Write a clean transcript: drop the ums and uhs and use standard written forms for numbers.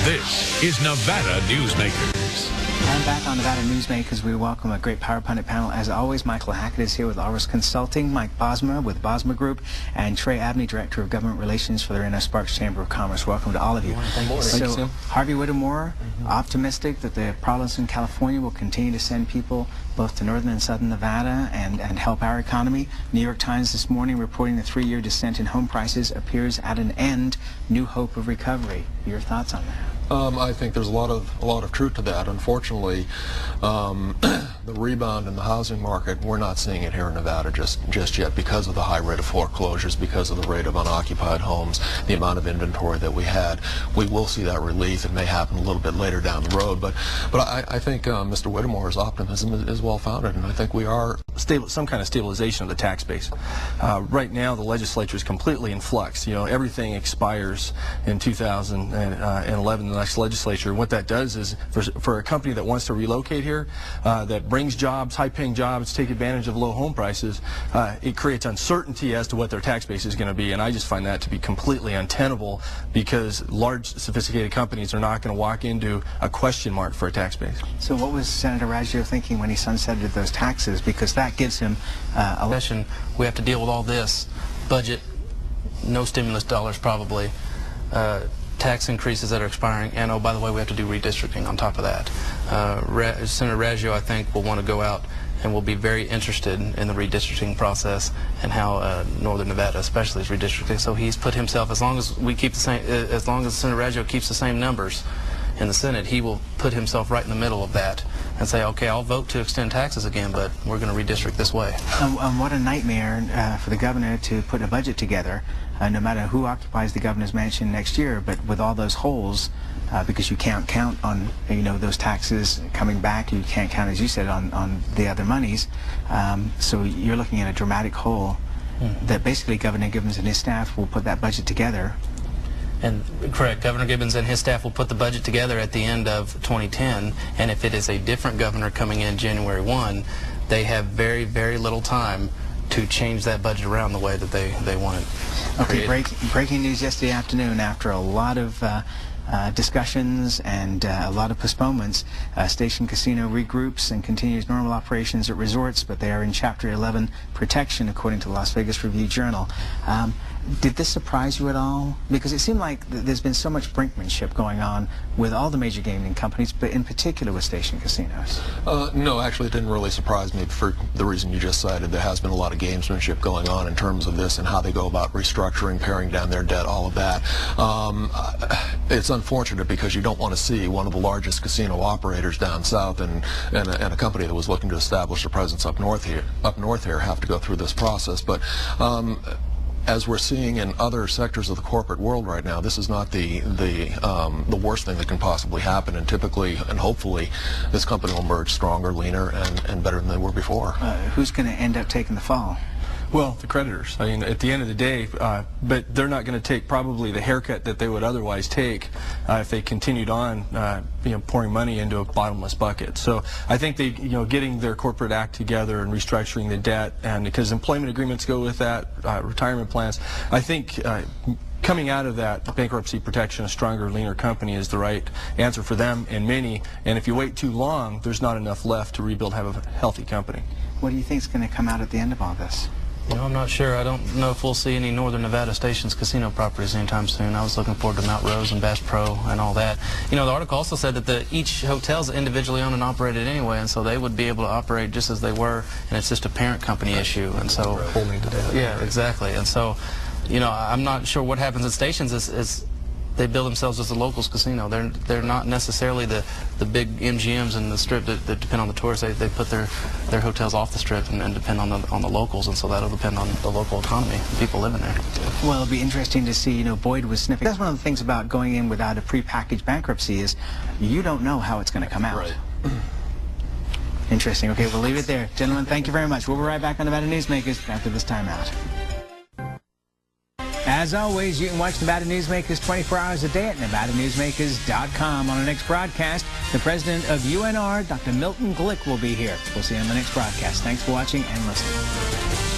This is Nevada Newsmakers. And back on Nevada Newsmakers, we welcome a great Power Pundit panel. As always, Michael Hackett is here with Aris Consulting, Mike Bosma with Bosma Group, and Trey Abney, Director of Government Relations for the Inner Sparks Chamber of Commerce. Welcome to all of you. Thank you. So, Harvey Whittemore, optimistic that the province in California will continue to send people both to northern and southern Nevada and help our economy. New York Times this morning reporting the 3-year descent in home prices appears at an end. New hope of recovery. Your thoughts on that? I think there's a lot of truth to that. Unfortunately, the rebound in the housing market, we're not seeing it here in Nevada just yet because of the high rate of foreclosures, because of the rate of unoccupied homes, the amount of inventory that we had. We will see that relief. It may happen a little bit later down the road, but I think Mr. Whittemore's optimism is well founded, and I think we are some kind of stabilization of the tax base. Right now, the legislature is completely in flux. You know, everything expires in 2011. The next legislature. What that does is, for a company that wants to relocate here, that brings jobs, high-paying jobs, take advantage of low home prices, it creates uncertainty as to what their tax base is going to be, and I just find that to be completely untenable because large, sophisticated companies are not going to walk into a question mark for a tax base. So what was Senator Raggio thinking when he sunsetted those taxes? Because that gives him a session. We have to deal with all this budget, no stimulus dollars probably, tax increases that are expiring, and oh, by the way, we have to do redistricting on top of that. Senator Raggio, I think, will want to go out and will be very interested in the redistricting process and how Northern Nevada especially is redistricting. So he's put himself, as long as we keep the same, as long as Senator Raggio keeps the same numbers in the Senate, he will put himself right in the middle of that and say, okay, I'll vote to extend taxes again, but we're going to redistrict this way. What a nightmare for the governor to put a budget together, no matter who occupies the governor's mansion next year, but with all those holes, because you can't count on, you know, those taxes coming back, you can't count, as you said, on the other monies, so you're looking at a dramatic hole that basically Governor Gibbons and his staff will put that budget together. And correct, Governor Gibbons and his staff will put the budget together at the end of 2010, and if it is a different governor coming in January 1, they have very, very little time to change that budget around the way that they want it. Okay, breaking news yesterday afternoon, after a lot of discussions and a lot of postponements, Station Casino regroups and continues normal operations at resorts, but they are in Chapter 11 protection, according to the Las Vegas Review-Journal. Did this surprise you at all? Because it seemed like there's been so much brinkmanship going on with all the major gaming companies, but in particular with Station Casinos. No, actually it didn't really surprise me for the reason you just cited. There has been a lot of gamesmanship going on in terms of this and how they go about restructuring, paring down their debt, all of that. It's unfortunate because you don't want to see one of the largest casino operators down south and a company that was looking to establish a presence up north here have to go through this process. But as we're seeing in other sectors of the corporate world right now, this is not the worst thing that can possibly happen, and typically and hopefully this company will emerge stronger, leaner, and better than they were before. Who's going to end up taking the fall? Well, the creditors. I mean, at the end of the day, but they're not going to take probably the haircut that they would otherwise take if they continued on, you know, pouring money into a bottomless bucket. So I think they, you know, getting their corporate act together and restructuring the debt, and because employment agreements go with that, retirement plans, I think coming out of that bankruptcy protection, a stronger, leaner company is the right answer for them and many. And if you wait too long, there's not enough left to rebuild, have a healthy company. What do you think is going to come out at the end of all this? You know, I'm not sure. I don't know if we'll see any Northern Nevada Stations casino properties anytime soon. I was looking forward to Mount Rose and Bass Pro and all that. You know, the article also said that each hotel's individually owned and operated anyway, and so they would be able to operate just as they were, and it's just a parent company issue. And so, holding to that. Yeah, exactly. And so, you know, I'm not sure what happens at Stations is they build themselves as a locals casino. They're not necessarily the big MGMs in the strip that depend on the tourists. They put their hotels off the strip and depend on the locals, and so that'll depend on the local economy, the people living there. Well, it'll be interesting to see. You know, Boyd was sniffing. That's one of the things about going in without a prepackaged bankruptcy is you don't know how it's going to come out. Right. Interesting. Okay, we'll leave it there. Gentlemen, thank you very much. We'll be right back on Nevada Newsmakers after this timeout. As always, you can watch Nevada Newsmakers 24 hours a day at NevadaNewsmakers.com. On our next broadcast, the president of UNR, Dr. Milton Glick, will be here. We'll see you on the next broadcast. Thanks for watching and listening.